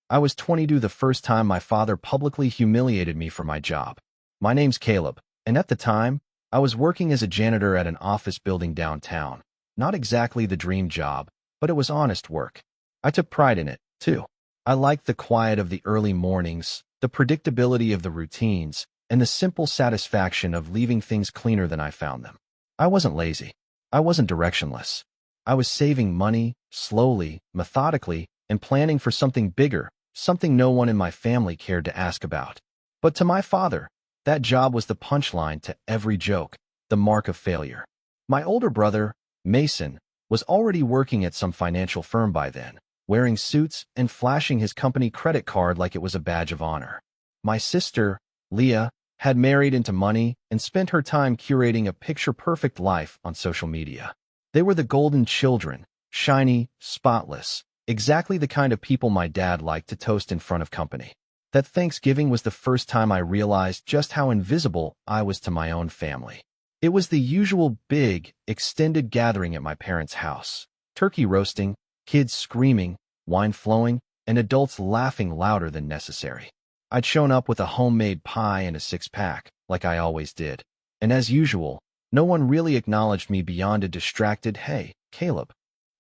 I was 22 the first time my father publicly humiliated me for my job. My name's Caleb, and at the time, I was working as a janitor at an office building downtown. Not exactly the dream job, but it was honest work. I took pride in it, too. I liked the quiet of the early mornings, the predictability of the routines, and the simple satisfaction of leaving things cleaner than I found them. I wasn't lazy. I wasn't directionless. I was saving money, slowly, methodically, and planning for something bigger, something no one in my family cared to ask about. But to my father, that job was the punchline to every joke, the mark of failure. My older brother, Mason, was already working at some financial firm by then, wearing suits and flashing his company credit card like it was a badge of honor. My sister, Leah, had married into money and spent her time curating a picture-perfect life on social media. They were the golden children, shiny, spotless, exactly the kind of people my dad liked to toast in front of company. That Thanksgiving was the first time I realized just how invisible I was to my own family. It was the usual big, extended gathering at my parents' house. Turkey roasting, kids screaming, wine flowing, and adults laughing louder than necessary. I'd shown up with a homemade pie and a six-pack, like I always did. And as usual, no one really acknowledged me beyond a distracted, "Hey, Caleb."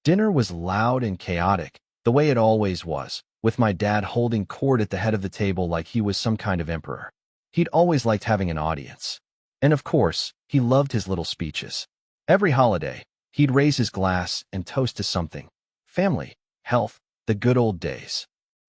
Dinner was loud and chaotic, the way it always was, with my dad holding court at the head of the table like he was some kind of emperor. He'd always liked having an audience. And of course, he loved his little speeches. Every holiday, he'd raise his glass and toast to something. Family, health, the good old days.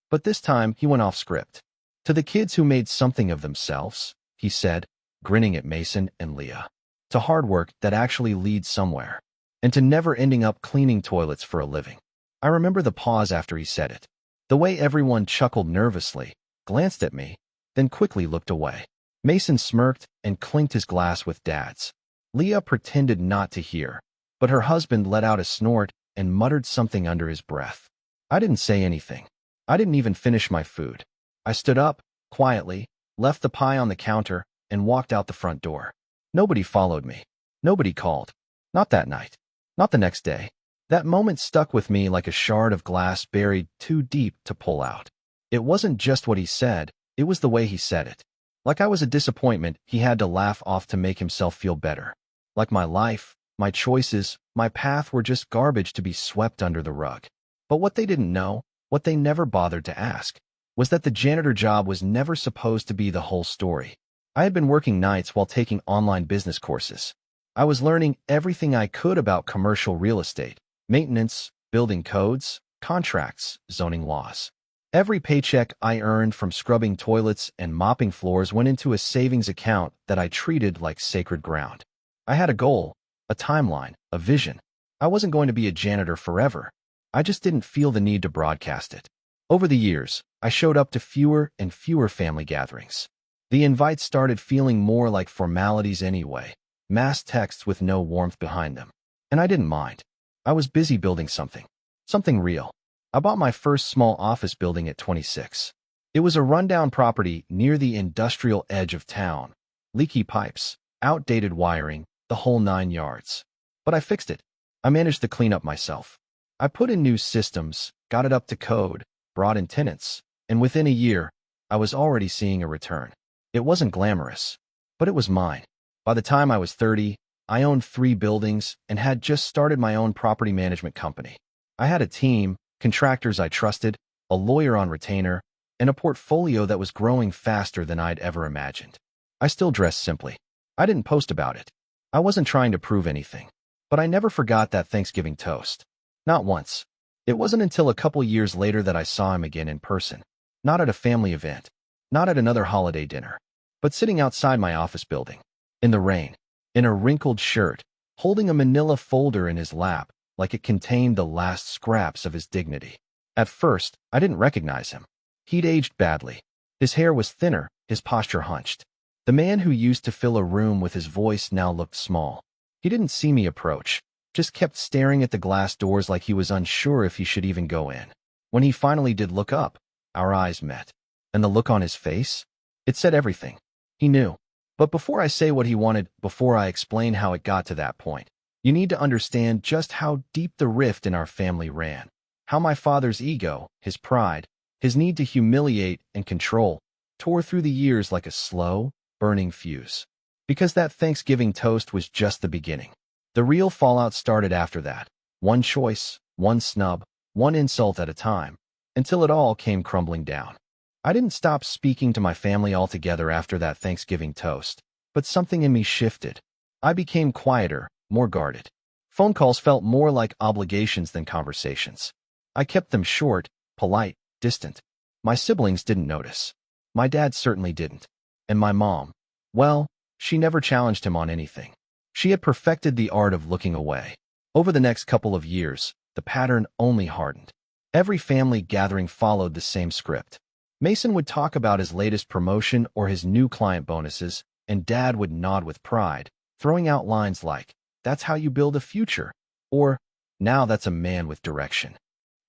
But this time, he went off script. To the kids who made something of themselves, he said, grinning at Mason and Leah. To hard work that actually leads somewhere. And to never ending up cleaning toilets for a living. I remember the pause after he said it. The way everyone chuckled nervously, glanced at me, then quickly looked away. Mason smirked and clinked his glass with Dad's. Leah pretended not to hear, but her husband let out a snort and muttered something under his breath. I didn't say anything. I didn't even finish my food. I stood up, quietly, left the pie on the counter, and walked out the front door. Nobody followed me. Nobody called. Not that night. Not the next day. That moment stuck with me like a shard of glass buried too deep to pull out. It wasn't just what he said, it was the way he said it. Like I was a disappointment he had to laugh off to make himself feel better. Like my life, my choices, my path were just garbage to be swept under the rug. But what they didn't know, what they never bothered to ask, was that the janitor job was never supposed to be the whole story. I had been working nights while taking online business courses. I was learning everything I could about commercial real estate, maintenance, building codes, contracts, zoning laws. Every paycheck I earned from scrubbing toilets and mopping floors went into a savings account that I treated like sacred ground. I had a goal, a timeline, a vision. I wasn't going to be a janitor forever. I just didn't feel the need to broadcast it. Over the years, I showed up to fewer and fewer family gatherings. The invites started feeling more like formalities anyway, mass texts with no warmth behind them. And I didn't mind. I was busy building something real. I bought my first small office building at 26. It was a rundown property near the industrial edge of town. Leaky pipes, outdated wiring, the whole 9 yards. But I fixed it. I managed the cleanup myself. I put in new systems, got it up to code, brought in tenants, and within a year, I was already seeing a return. It wasn't glamorous, but it was mine. By the time I was 30, I owned 3 buildings and had just started my own property management company. I had a team, contractors I trusted, a lawyer on retainer, and a portfolio that was growing faster than I'd ever imagined. I still dressed simply. I didn't post about it. I wasn't trying to prove anything. But I never forgot that Thanksgiving toast. Not once. It wasn't until a couple years later that I saw him again in person. Not at a family event. Not at another holiday dinner. But sitting outside my office building. In the rain. In a wrinkled shirt. Holding a manila folder in his lap, like it contained the last scraps of his dignity. At first, I didn't recognize him. He'd aged badly. His hair was thinner, his posture hunched. The man who used to fill a room with his voice now looked small. He didn't see me approach, just kept staring at the glass doors like he was unsure if he should even go in. When he finally did look up, our eyes met. And the look on his face? It said everything. He knew. But before I say what he wanted, before I explain how it got to that point, you need to understand just how deep the rift in our family ran. How my father's ego, his pride, His need to humiliate and control tore through the years like a slow, burning fuse. Because that Thanksgiving toast was just the beginning. The real fallout started after that. One choice, one snub, one insult at a time, until it all came crumbling down. I didn't stop speaking to my family altogether after that Thanksgiving toast, but something in me shifted. I became quieter, more guarded. Phone calls felt more like obligations than conversations. I kept them short, polite, distant. My siblings didn't notice. My dad certainly didn't. And my mom, well, she never challenged him on anything. She had perfected the art of looking away. Over the next couple of years, the pattern only hardened. Every family gathering followed the same script. Mason would talk about his latest promotion or his new client bonuses, and Dad would nod with pride, throwing out lines like, "That's how you build a future," or, "Now that's a man with direction."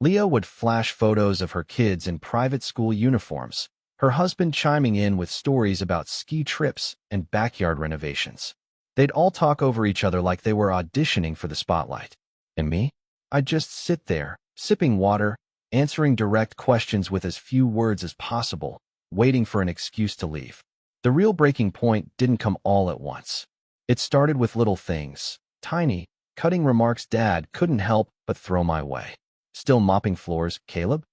Leah would flash photos of her kids in private school uniforms, her husband chiming in with stories about ski trips and backyard renovations. They'd all talk over each other like they were auditioning for the spotlight. And me? I'd just sit there, sipping water, answering direct questions with as few words as possible, waiting for an excuse to leave. The real breaking point didn't come all at once. It started with little things, tiny, cutting remarks Dad couldn't help but throw my way. "Still mopping floors, Caleb?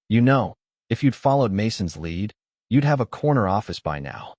You know, if you'd followed Mason's lead, you'd have a corner office by now.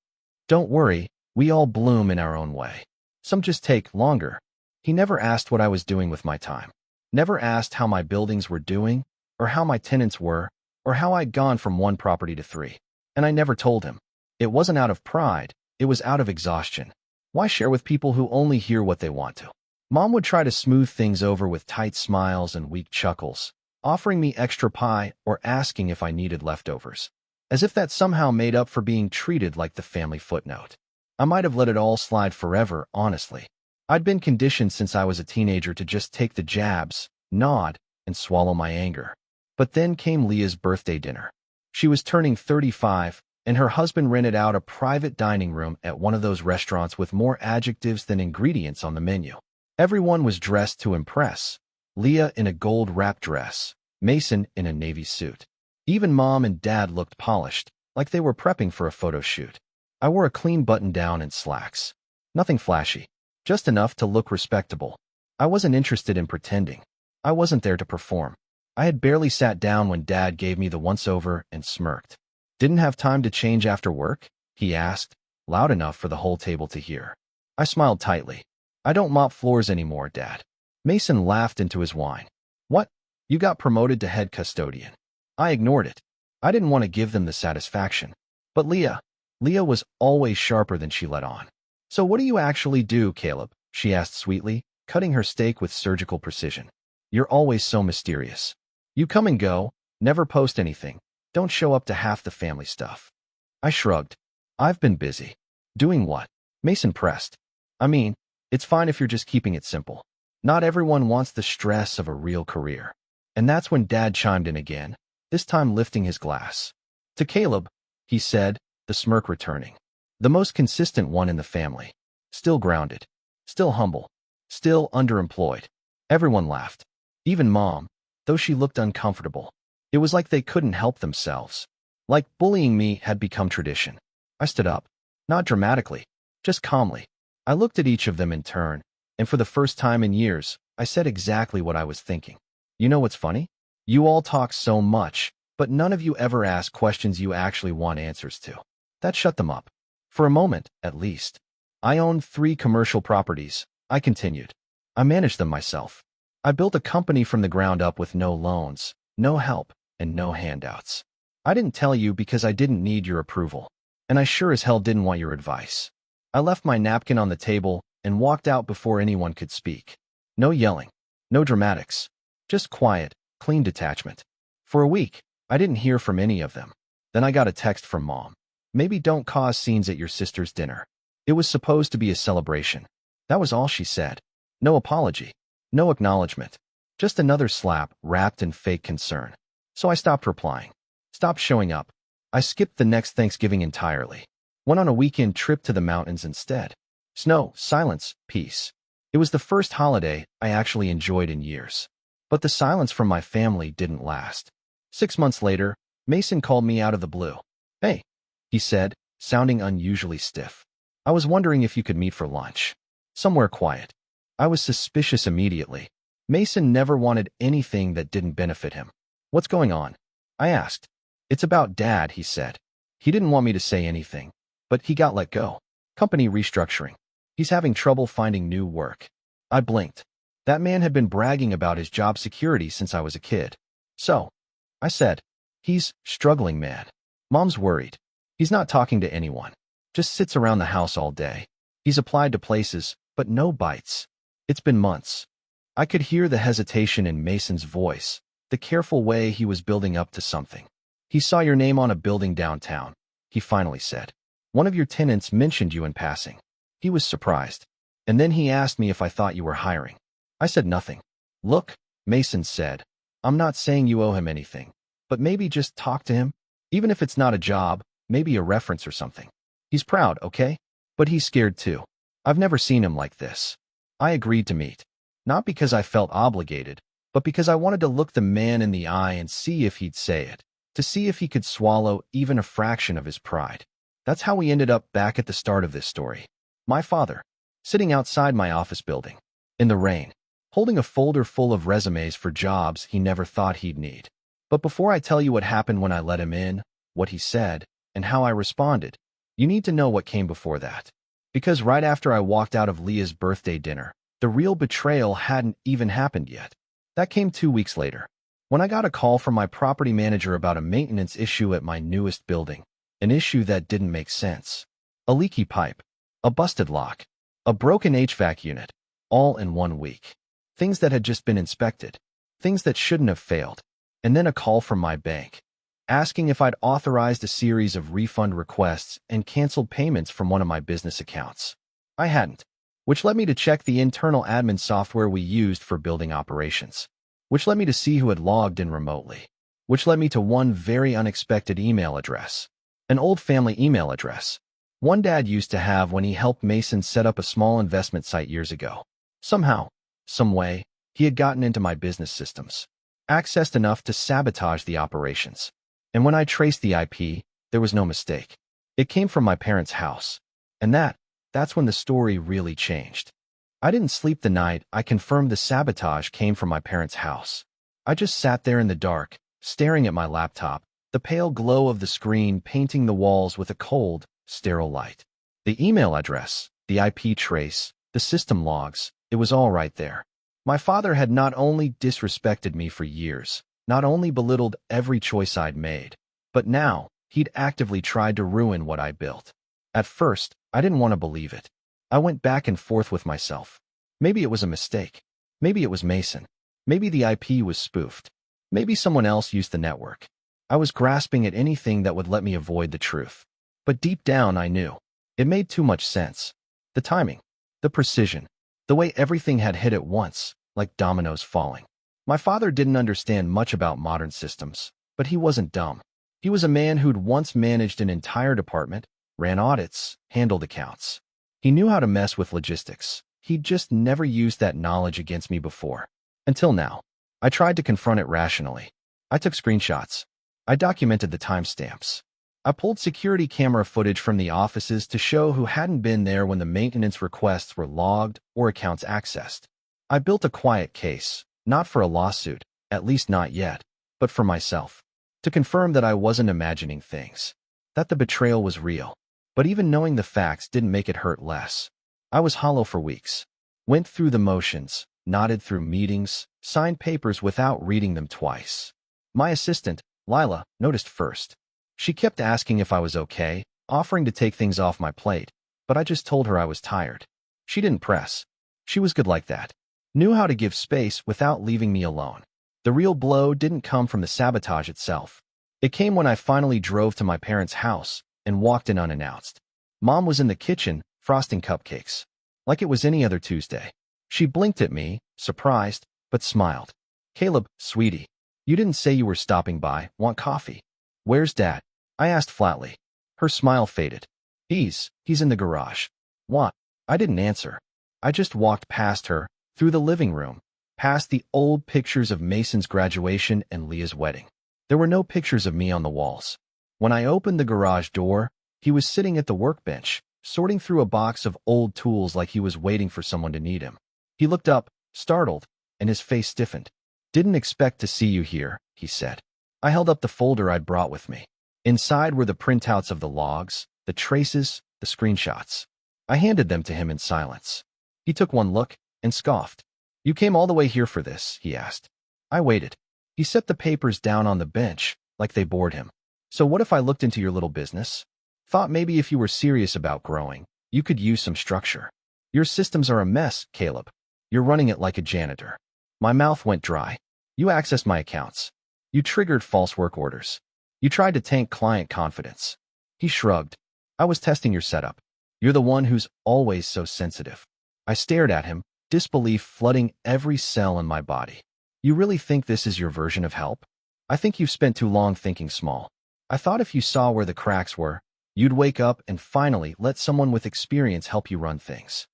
Don't worry, we all bloom in our own way. Some just take longer." He never asked what I was doing with my time. Never asked how my buildings were doing, or how my tenants were, or how I'd gone from one property to 3. And I never told him. It wasn't out of pride, it was out of exhaustion. Why share with people who only hear what they want to? Mom would try to smooth things over with tight smiles and weak chuckles, offering me extra pie or asking if I needed leftovers, as if that somehow made up for being treated like the family footnote. I might have let it all slide forever, honestly. I'd been conditioned since I was a teenager to just take the jabs, nod, and swallow my anger. But then came Leah's birthday dinner. She was turning 35, and her husband rented out a private dining room at one of those restaurants with more adjectives than ingredients on the menu. Everyone was dressed to impress. Leah in a gold-wrapped dress, Mason in a navy suit. Even Mom and Dad looked polished, like they were prepping for a photo shoot. I wore a clean button-down and slacks. Nothing flashy, just enough to look respectable. I wasn't interested in pretending. I wasn't there to perform. I had barely sat down when Dad gave me the once-over and smirked. "Didn't have time to change after work?" he asked, loud enough for the whole table to hear. I smiled tightly. "I don't mop floors anymore, Dad." Mason laughed into his wine. "What? You got promoted to head custodian." I ignored it. I didn't want to give them the satisfaction. But Leah was always sharper than she let on. "So what do you actually do, Caleb?" she asked sweetly, cutting her steak with surgical precision. "You're always so mysterious. You come and go, never post anything, don't show up to half the family stuff." I shrugged. "I've been busy." "Doing what?" Mason pressed. "I mean, it's fine if you're just keeping it simple. Not everyone wants the stress of a real career." And that's when Dad chimed in again, this time lifting his glass. "To Caleb," he said, the smirk returning. The most consistent one in the family. Still grounded. Still humble. Still underemployed. Everyone laughed. Even Mom, though she looked uncomfortable. It was like they couldn't help themselves. Like bullying me had become tradition. I stood up. Not dramatically. Just calmly. I looked at each of them in turn, and for the first time in years, I said exactly what I was thinking. "You know what's funny? You all talk so much, but none of you ever ask questions you actually want answers to." That shut them up. For a moment, at least. "I own 3 commercial properties," I continued. "I manage them myself. I built a company from the ground up with no loans, no help, and no handouts. I didn't tell you because I didn't need your approval, and I sure as hell didn't want your advice." I left my napkin on the table and walked out before anyone could speak. No yelling, no dramatics, just quiet, clean detachment. For a week, I didn't hear from any of them. Then I got a text from Mom. "Maybe don't cause scenes at your sister's dinner." It was supposed to be a celebration. That was all she said. No apology, no acknowledgement, just another slap wrapped in fake concern. So I stopped replying, stopped showing up. I skipped the next Thanksgiving entirely. Went on a weekend trip to the mountains instead. Snow, silence, peace. It was the first holiday I actually enjoyed in years. But the silence from my family didn't last. 6 months later, Mason called me out of the blue. "Hey," he said, sounding unusually stiff. "I was wondering if you could meet for lunch. Somewhere quiet." I was suspicious immediately. Mason never wanted anything that didn't benefit him. "What's going on?" I asked. "It's about Dad," he said. He didn't want me to say anything, but he got let go. Company restructuring. He's having trouble finding new work. I blinked. That man had been bragging about his job security since I was a kid. "So," I said, "he's struggling, man. Mom's worried. He's not talking to anyone. Just sits around the house all day. He's applied to places, but no bites. It's been months." I could hear the hesitation in Mason's voice, the careful way he was building up to something. "He saw your name on a building downtown," he finally said. "One of your tenants mentioned you in passing." He was surprised. "And then he asked me if I thought you were hiring." I said nothing. "Look," Mason said, "I'm not saying you owe him anything, but maybe just talk to him. Even if it's not a job, maybe a reference or something. He's proud, okay? But he's scared too. I've never seen him like this." I agreed to meet. Not because I felt obligated, but because I wanted to look the man in the eye and see if he'd say it, to see if he could swallow even a fraction of his pride. That's how we ended up back at the start of this story. My father, sitting outside my office building, in the rain, holding a folder full of resumes for jobs he never thought he'd need. But before I tell you what happened when I let him in, what he said, and how I responded, you need to know what came before that. Because right after I walked out of Leah's birthday dinner, the real betrayal hadn't even happened yet. That came 2 weeks later, when I got a call from my property manager about a maintenance issue at my newest building, an issue that didn't make sense. A leaky pipe, a busted lock, a broken HVAC unit, all in 1 week. Things that had just been inspected, things that shouldn't have failed. And then a call from my bank, asking if I'd authorized a series of refund requests and canceled payments from one of my business accounts. I hadn't, which led me to check the internal admin software we used for building operations, which led me to see who had logged in remotely, which led me to one very unexpected email address, an old family email address, one Dad used to have when he helped Mason set up a small investment site years ago. Somehow, some way, he had gotten into my business systems, accessed enough to sabotage the operations. And when I traced the IP, there was no mistake. It came from my parents' house. And that's when the story really changed. I didn't sleep the night I confirmed the sabotage came from my parents' house. I just sat there in the dark, staring at my laptop, the pale glow of the screen painting the walls with a cold, sterile light. The email address, the IP trace, the system logs, it was all right there. My father had not only disrespected me for years, not only belittled every choice I'd made, but now he'd actively tried to ruin what I built. At first, I didn't want to believe it. I went back and forth with myself. Maybe it was a mistake. Maybe it was Mason. Maybe the IP was spoofed. Maybe someone else used the network. I was grasping at anything that would let me avoid the truth. But deep down, I knew. It made too much sense. The timing, the precision, the way everything had hit at once, like dominoes falling. My father didn't understand much about modern systems, but he wasn't dumb. He was a man who'd once managed an entire department, ran audits, handled accounts. He knew how to mess with logistics. He'd just never used that knowledge against me before. Until now. I tried to confront it rationally. I took screenshots. I documented the timestamps. I pulled security camera footage from the offices to show who hadn't been there when the maintenance requests were logged or accounts accessed. I built a quiet case, not for a lawsuit, at least not yet, but for myself, to confirm that I wasn't imagining things, that the betrayal was real. But even knowing the facts didn't make it hurt less. I was hollow for weeks, went through the motions, nodded through meetings, signed papers without reading them twice. My assistant, Lila, noticed first. She kept asking if I was okay, offering to take things off my plate, but I just told her I was tired. She didn't press. She was good like that. Knew how to give space without leaving me alone. The real blow didn't come from the sabotage itself. It came when I finally drove to my parents' house and walked in unannounced. Mom was in the kitchen, frosting cupcakes. Like it was any other Tuesday. She blinked at me, surprised, but smiled. "Caleb, sweetie, you didn't say you were stopping by. Want coffee?" "Where's Dad?" I asked flatly. Her smile faded. He's in the garage." "What?" I didn't answer. I just walked past her, through the living room, past the old pictures of Mason's graduation and Leah's wedding. There were no pictures of me on the walls. When I opened the garage door, he was sitting at the workbench, sorting through a box of old tools like he was waiting for someone to need him. He looked up, startled, and his face stiffened. "Didn't expect to see you here," he said. I held up the folder I'd brought with me. Inside were the printouts of the logs, the traces, the screenshots. I handed them to him in silence. He took one look and scoffed. "You came all the way here for this?" he asked. I waited. He set the papers down on the bench, like they bored him. "So what if I looked into your little business? Thought maybe if you were serious about growing, you could use some structure. Your systems are a mess, Caleb. You're running it like a janitor." My mouth went dry. "You accessed my accounts. You triggered false work orders. You tried to tank client confidence." He shrugged. "I was testing your setup. You're the one who's always so sensitive." I stared at him, disbelief flooding every cell in my body. "You really think this is your version of help? I think you've spent too long thinking small. I thought if you saw where the cracks were, you'd wake up and finally let someone with experience help you run things."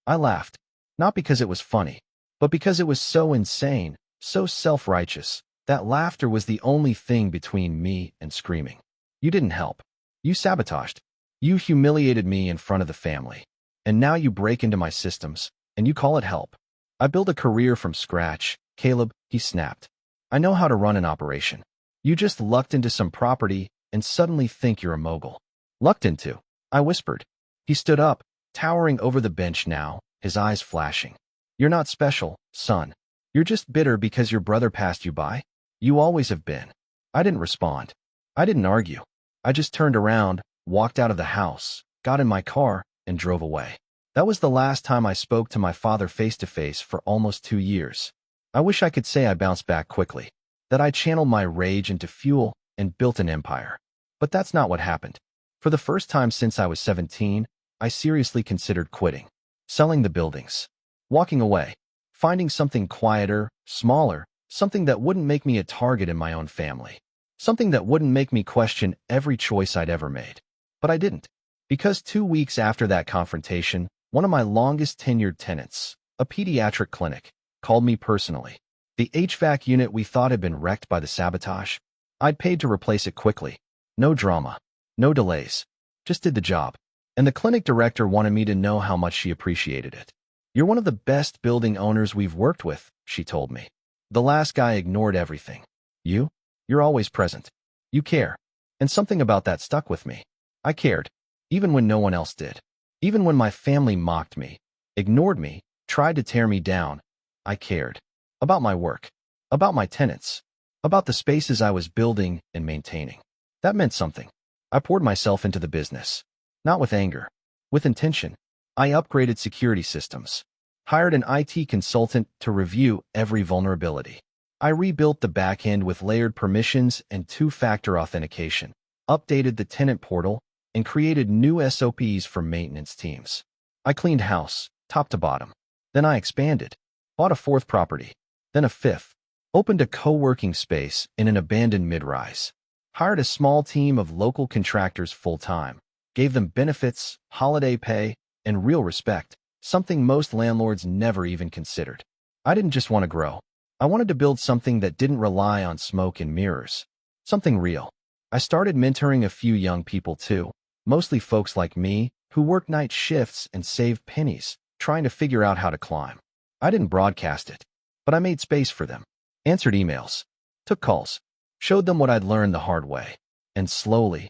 I laughed, not because it was funny, but because it was so insane, so self-righteous. That laughter was the only thing between me and screaming. "You didn't help. You sabotaged. You humiliated me in front of the family. And now you break into my systems, and you call it help. I built a career from scratch, Caleb," he snapped. "I know how to run an operation. You just lucked into some property and suddenly think you're a mogul." "Lucked into?" I whispered. He stood up, towering over the bench now, his eyes flashing. "You're not special, son. You're just bitter because your brother passed you by. You always have been." I didn't respond. I didn't argue. I just turned around, walked out of the house, got in my car, and drove away. That was the last time I spoke to my father face-to-face for almost 2 years. I wish I could say I bounced back quickly, that I channeled my rage into fuel and built an empire. But that's not what happened. For the first time since I was 17, I seriously considered quitting, selling the buildings, walking away, finding something quieter, smaller, something that wouldn't make me a target in my own family, something that wouldn't make me question every choice I'd ever made. But I didn't. Because 2 weeks after that confrontation, one of my longest-tenured tenants, a pediatric clinic, called me personally. The HVAC unit we thought had been wrecked by the sabotage, I'd paid to replace it quickly. No drama, no delays, just did the job. And the clinic director wanted me to know how much she appreciated it. "You're one of the best building owners we've worked with," she told me. "The last guy ignored everything. You're always present. You care." And something about that stuck with me. I cared, even when no one else did. Even when my family mocked me, ignored me, tried to tear me down, I cared. About my work, about my tenants, about the spaces I was building and maintaining. That meant something. I poured myself into the business. Not with anger, with intention. I upgraded security systems, hired an IT consultant to review every vulnerability. I rebuilt the backend with layered permissions and 2-factor authentication, updated the tenant portal, and created new SOPs for maintenance teams. I cleaned house, top to bottom. Then I expanded, bought a 4th property, then a 5th, opened a co-working space in an abandoned mid-rise, hired a small team of local contractors full-time, gave them benefits, holiday pay, and real respect, something most landlords never even considered. I didn't just want to grow. I wanted to build something that didn't rely on smoke and mirrors. Something real. I started mentoring a few young people too, mostly folks like me who worked night shifts and saved pennies, trying to figure out how to climb. I didn't broadcast it, but I made space for them, answered emails, took calls, showed them what I'd learned the hard way. And slowly,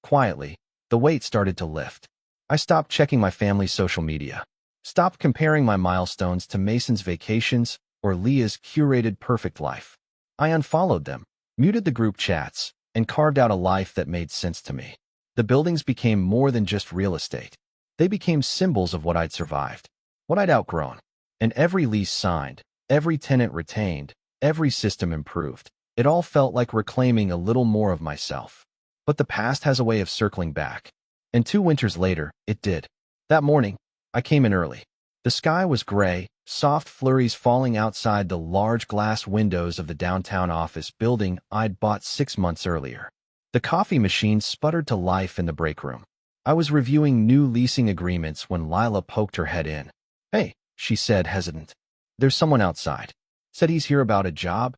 quietly, the weight started to lift. I stopped checking my family's social media, stopped comparing my milestones to Mason's vacations or Leah's curated perfect life. I unfollowed them, muted the group chats, and carved out a life that made sense to me. The buildings became more than just real estate. They became symbols of what I'd survived, what I'd outgrown. And every lease signed, every tenant retained, every system improved. It all felt like reclaiming a little more of myself. But the past has a way of circling back. And 2 winters later, it did. That morning, I came in early. The sky was gray, soft flurries falling outside the large glass windows of the downtown office building I'd bought 6 months earlier. The coffee machine sputtered to life in the break room. I was reviewing new leasing agreements when Lila poked her head in. "Hey," she said, hesitant. "There's someone outside. Said he's here about a job."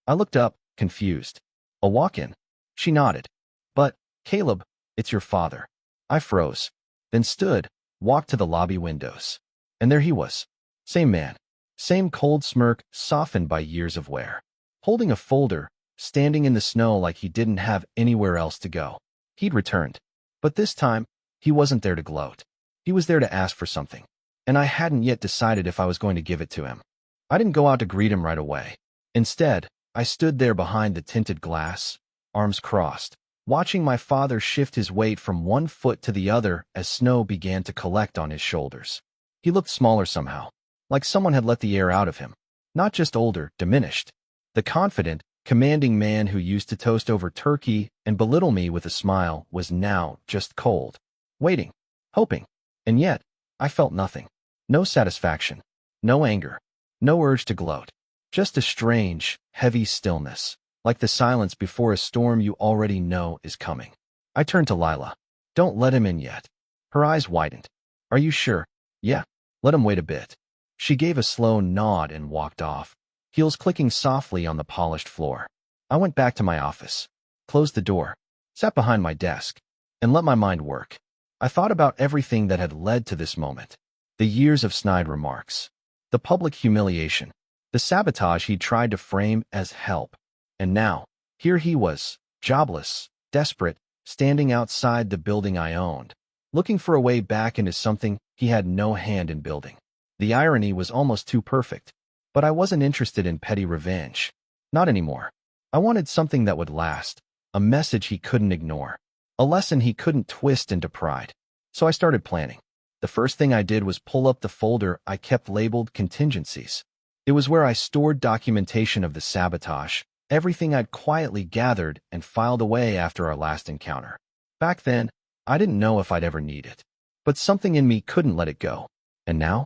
I looked up, confused. A walk-in? She nodded. But, Caleb, it's your father. I froze. Then stood, walked to the lobby windows. And there he was. Same man. Same cold smirk softened by years of wear. Holding a folder, standing in the snow like he didn't have anywhere else to go. He'd returned. But this time, he wasn't there to gloat. He was there to ask for something. And I hadn't yet decided if I was going to give it to him. I didn't go out to greet him right away. Instead, I stood there behind the tinted glass, arms crossed, watching my father shift his weight from one foot to the other as snow began to collect on his shoulders. He looked smaller somehow, like someone had let the air out of him. Not just older, diminished. The confident, commanding man who used to toast over turkey and belittle me with a smile was now just cold, waiting, hoping. And yet, I felt nothing. No satisfaction, no anger, no urge to gloat. Just a strange, heavy stillness, like the silence before a storm you already know is coming. I turned to Lila. Don't let him in yet. Her eyes widened. Are you sure? Yeah. Let him wait a bit. She gave a slow nod and walked off, heels clicking softly on the polished floor. I went back to my office, closed the door, sat behind my desk, and let my mind work. I thought about everything that had led to this moment. The years of snide remarks, the public humiliation, the sabotage he'd tried to frame as help. And now, here he was, jobless, desperate, standing outside the building I owned, looking for a way back into something he had no hand in building. The irony was almost too perfect, but I wasn't interested in petty revenge. Not anymore. I wanted something that would last, a message he couldn't ignore, a lesson he couldn't twist into pride. So I started planning. The first thing I did was pull up the folder I kept labeled contingencies. It was where I stored documentation of the sabotage, everything I'd quietly gathered and filed away after our last encounter. Back then, I didn't know if I'd ever need it, but something in me couldn't let it go. And now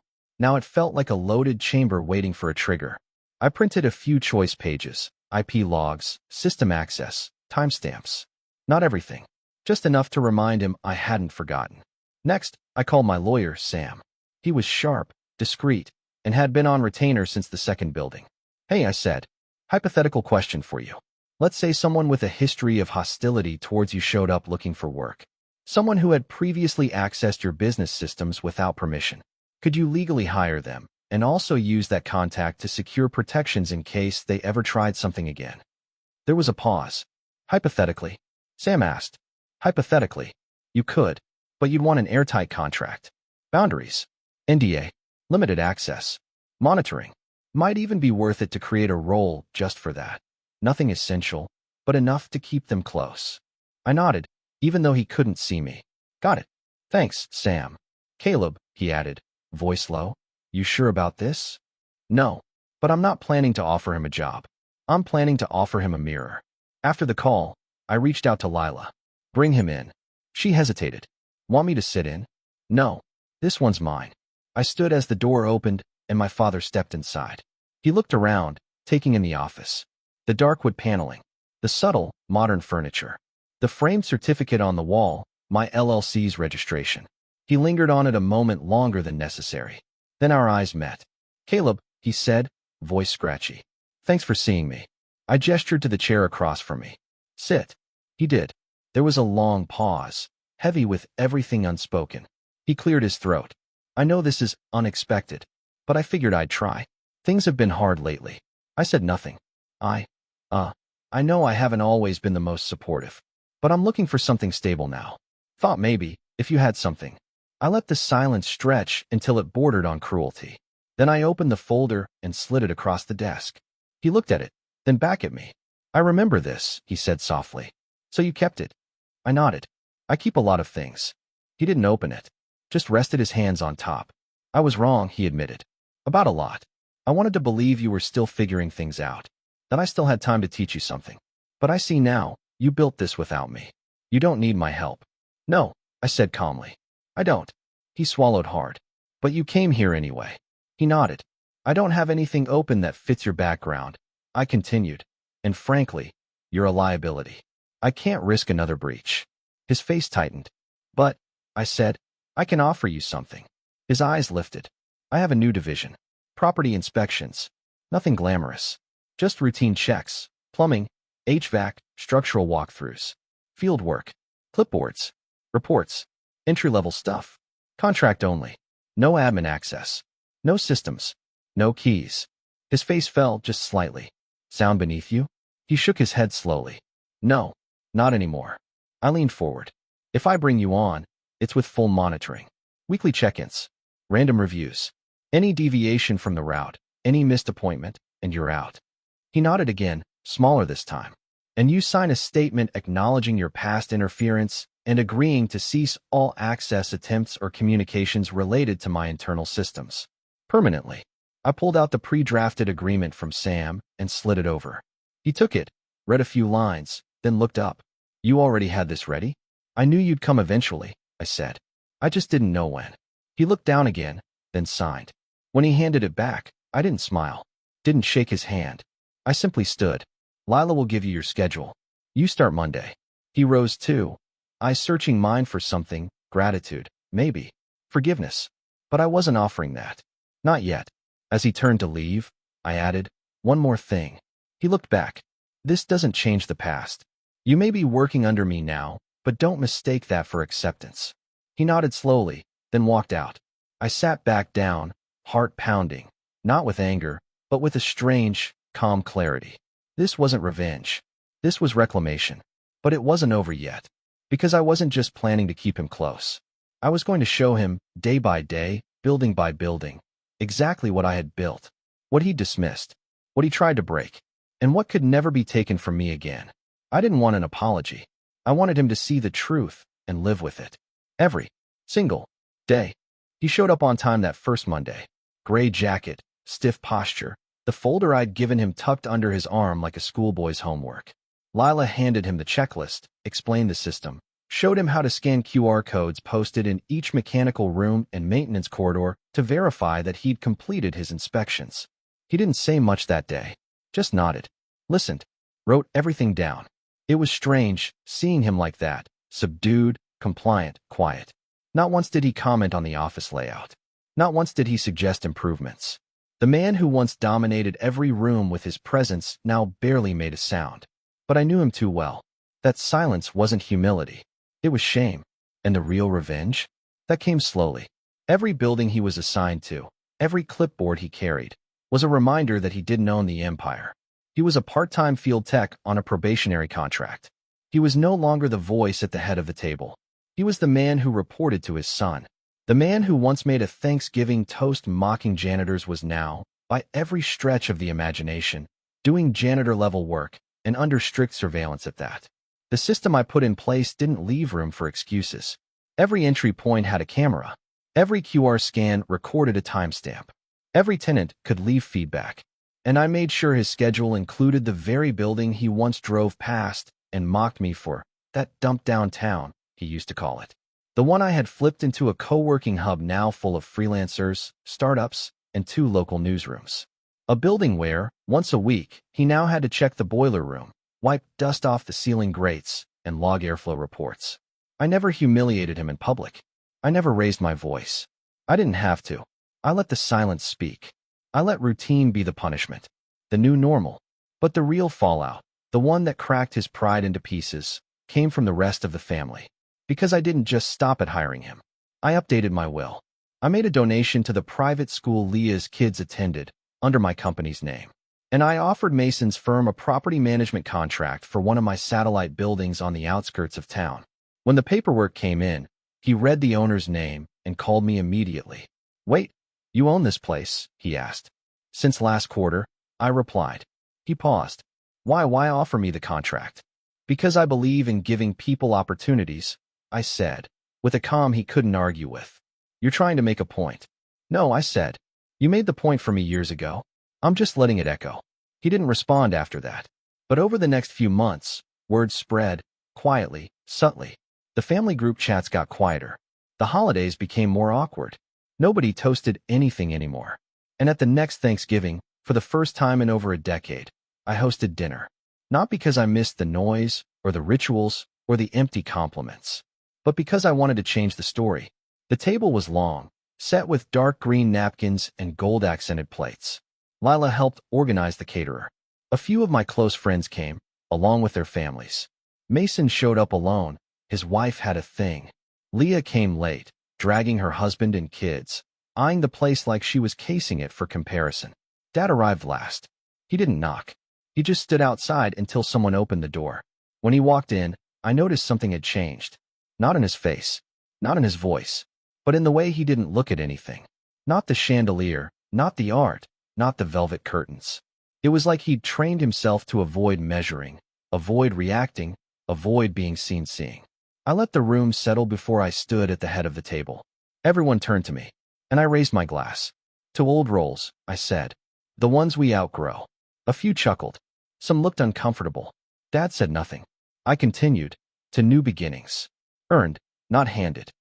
it felt like a loaded chamber waiting for a trigger. I printed a few choice pages, IP logs, system access, timestamps. Not everything, just enough to remind him I hadn't forgotten. Next, I called my lawyer, Sam. He was sharp, discreet, and had been on retainer since the second building. Hey, I said, hypothetical question for you. Let's say someone with a history of hostility towards you showed up looking for work. Someone who had previously accessed your business systems without permission. Could you legally hire them and also use that contact to secure protections in case they ever tried something again? There was a pause. Hypothetically, Sam asked. Hypothetically, you could, but you'd want an airtight contract. Boundaries, NDA, limited access, monitoring. Might even be worth it to create a role just for that. Nothing essential, but enough to keep them close. I nodded, even though he couldn't see me. Got it. Thanks, Sam. Caleb, he added, voice low. You sure about this? No, but I'm not planning to offer him a job. I'm planning to offer him a mirror. After the call, I reached out to Lila. Bring him in. She hesitated. Want me to sit in? No, this one's mine. I stood as the door opened and my father stepped inside. He looked around, taking in the office. The dark wood paneling, the subtle, modern furniture, the framed certificate on the wall, my LLC's registration. He lingered on it a moment longer than necessary. Then our eyes met. Caleb, he said, voice scratchy. Thanks for seeing me. I gestured to the chair across from me. Sit. He did. There was a long pause, heavy with everything unspoken. He cleared his throat. I know this is unexpected, but I figured I'd try. Things have been hard lately. I said nothing. I know I haven't always been the most supportive, but I'm looking for something stable now. Thought maybe, if you had something. I let the silence stretch until it bordered on cruelty. Then I opened the folder and slid it across the desk. He looked at it, then back at me. I remember this, he said softly. So you kept it? I nodded. I keep a lot of things. He didn't open it, just rested his hands on top. I was wrong, he admitted. About a lot. I wanted to believe you were still figuring things out, that I still had time to teach you something. But I see now, you built this without me. You don't need my help. No, I said calmly. I don't. He swallowed hard. But you came here anyway. He nodded. I don't have anything open that fits your background. I continued. And frankly, you're a liability. I can't risk another breach. His face tightened. But, I said, I can offer you something. His eyes lifted. I have a new division. Property inspections. Nothing glamorous. Just routine checks, plumbing, HVAC, structural walkthroughs, field work, clipboards, reports, entry-level stuff, contract only, no admin access, no systems, no keys. His face fell just slightly. Sound beneath you? He shook his head slowly. No, not anymore. I leaned forward. If I bring you on, it's with full monitoring. Weekly check-ins, random reviews. Any deviation from the route, any missed appointment, and you're out. He nodded again, smaller this time. And you sign a statement acknowledging your past interference and agreeing to cease all access attempts or communications related to my internal systems. Permanently. I pulled out the pre-drafted agreement from Sam and slid it over. He took it, read a few lines, then looked up. You already had this ready? I knew you'd come eventually, I said. I just didn't know when. He looked down again, then signed. When he handed it back, I didn't smile, didn't shake his hand. I simply stood. Lila will give you your schedule. You start Monday. He rose too, eyes searching mine for something, gratitude, maybe, forgiveness. But I wasn't offering that. Not yet. As he turned to leave, I added, one more thing. He looked back. This doesn't change the past. You may be working under me now, but don't mistake that for acceptance. He nodded slowly, then walked out. I sat back down, heart pounding, not with anger, but with a strange, calm clarity. This wasn't revenge. This was reclamation. But it wasn't over yet. Because I wasn't just planning to keep him close. I was going to show him, day by day, building by building, exactly what I had built, what he dismissed, what he tried to break, and what could never be taken from me again. I didn't want an apology. I wanted him to see the truth and live with it. Every single day. He showed up on time that first Monday. Gray jacket, stiff posture, the folder I'd given him tucked under his arm like a schoolboy's homework. Lila handed him the checklist, explained the system, showed him how to scan QR codes posted in each mechanical room and maintenance corridor to verify that he'd completed his inspections. He didn't say much that day, just nodded, listened, wrote everything down. It was strange, seeing him like that, subdued, compliant, quiet. Not once did he comment on the office layout. Not once did he suggest improvements. The man who once dominated every room with his presence now barely made a sound. But I knew him too well. That silence wasn't humility. It was shame. And the real revenge? That came slowly. Every building he was assigned to, every clipboard he carried, was a reminder that he didn't own the empire. He was a part-time field tech on a probationary contract. He was no longer the voice at the head of the table. He was the man who reported to his son. The man who once made a Thanksgiving toast mocking janitors was now, by every stretch of the imagination, doing janitor-level work, and under strict surveillance at that. The system I put in place didn't leave room for excuses. Every entry point had a camera. Every QR scan recorded a timestamp. Every tenant could leave feedback. And I made sure his schedule included the very building he once drove past and mocked me for, that dump downtown, he used to call it. The one I had flipped into a co-working hub now full of freelancers, startups, and 2 local newsrooms. A building where, once a week, he now had to check the boiler room, wipe dust off the ceiling grates, and log airflow reports. I never humiliated him in public. I never raised my voice. I didn't have to. I let the silence speak. I let routine be the punishment, the new normal. But the real fallout, the one that cracked his pride into pieces, came from the rest of the family. Because I didn't just stop at hiring him. I updated my will. I made a donation to the private school Leah's kids attended, under my company's name. And I offered Mason's firm a property management contract for one of my satellite buildings on the outskirts of town. When the paperwork came in, he read the owner's name and called me immediately. Wait, you own this place? He asked. Since last quarter, I replied. He paused. Why offer me the contract? Because I believe in giving people opportunities, I said, with a calm he couldn't argue with. You're trying to make a point. No, I said. You made the point for me years ago. I'm just letting it echo. He didn't respond after that. But over the next few months, word spread, quietly, subtly. The family group chats got quieter. The holidays became more awkward. Nobody toasted anything anymore. And at the next Thanksgiving, for the first time in over a decade, I hosted dinner. Not because I missed the noise, or the rituals, or the empty compliments, but because I wanted to change the story. The table was long, set with dark green napkins and gold-accented plates. Lila helped organize the caterer. A few of my close friends came, along with their families. Mason showed up alone. His wife had a thing. Leah came late, dragging her husband and kids, eyeing the place like she was casing it for comparison. Dad arrived last. He didn't knock. He just stood outside until someone opened the door. When he walked in, I noticed something had changed. Not in his face, not in his voice, but in the way he didn't look at anything. Not the chandelier, not the art, not the velvet curtains. It was like he'd trained himself to avoid measuring, avoid reacting, avoid being seen seeing. I let the room settle before I stood at the head of the table. Everyone turned to me, and I raised my glass. To old roles, I said. The ones we outgrow. A few chuckled. Some looked uncomfortable. Dad said nothing. I continued. To new beginnings. Earned, not handed.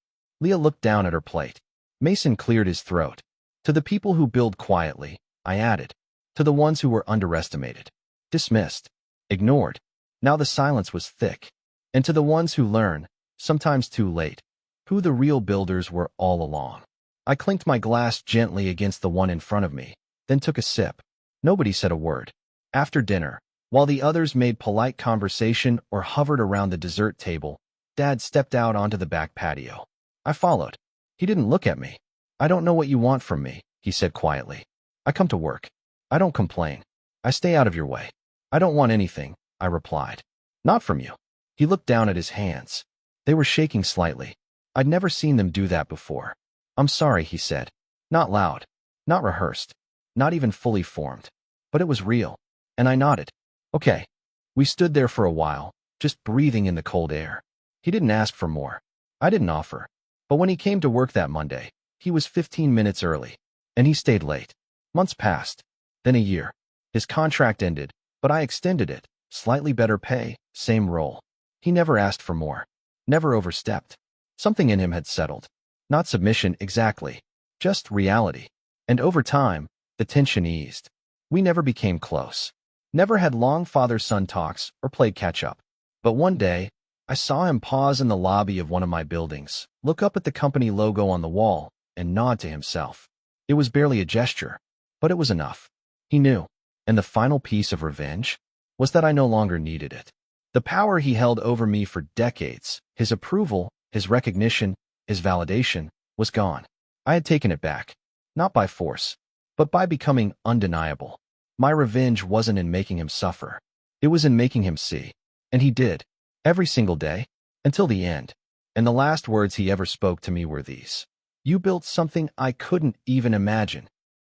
Leah looked down at her plate. Mason cleared his throat. To the people who build quietly, I added. To the ones who were underestimated. Dismissed. Ignored. Now the silence was thick. And to the ones who learn, sometimes too late, who the real builders were all along. I clinked my glass gently against the one in front of me, then took a sip. Nobody said a word. After dinner, while the others made polite conversation or hovered around the dessert table, Dad stepped out onto the back patio. I followed. He didn't look at me. I don't know what you want from me, he said quietly. I come to work. I don't complain. I stay out of your way. I don't want anything, I replied. Not from you. He looked down at his hands. They were shaking slightly. I'd never seen them do that before. I'm sorry, he said. Not loud. Not rehearsed. Not even fully formed. But it was real. And I nodded. Okay. We stood there for a while, just breathing in the cold air. He didn't ask for more. I didn't offer. But when he came to work that Monday, he was 15 minutes early. And he stayed late. Months passed. Then a year. His contract ended, but I extended it. Slightly better pay, same role. He never asked for more. Never overstepped. Something in him had settled. Not submission exactly. Just reality. And over time, the tension eased. We never became close. Never had long father-son talks or played catch-up. But one day, I saw him pause in the lobby of one of my buildings, look up at the company logo on the wall, and nod to himself. It was barely a gesture, but it was enough. He knew. And the final piece of revenge was that I no longer needed it. The power he held over me for decades, his approval, his recognition, his validation, was gone. I had taken it back. Not by force, but by becoming undeniable. My revenge wasn't in making him suffer. It was in making him see. And he did. Every single day. Until the end. And the last words he ever spoke to me were these. You built something I couldn't even imagine.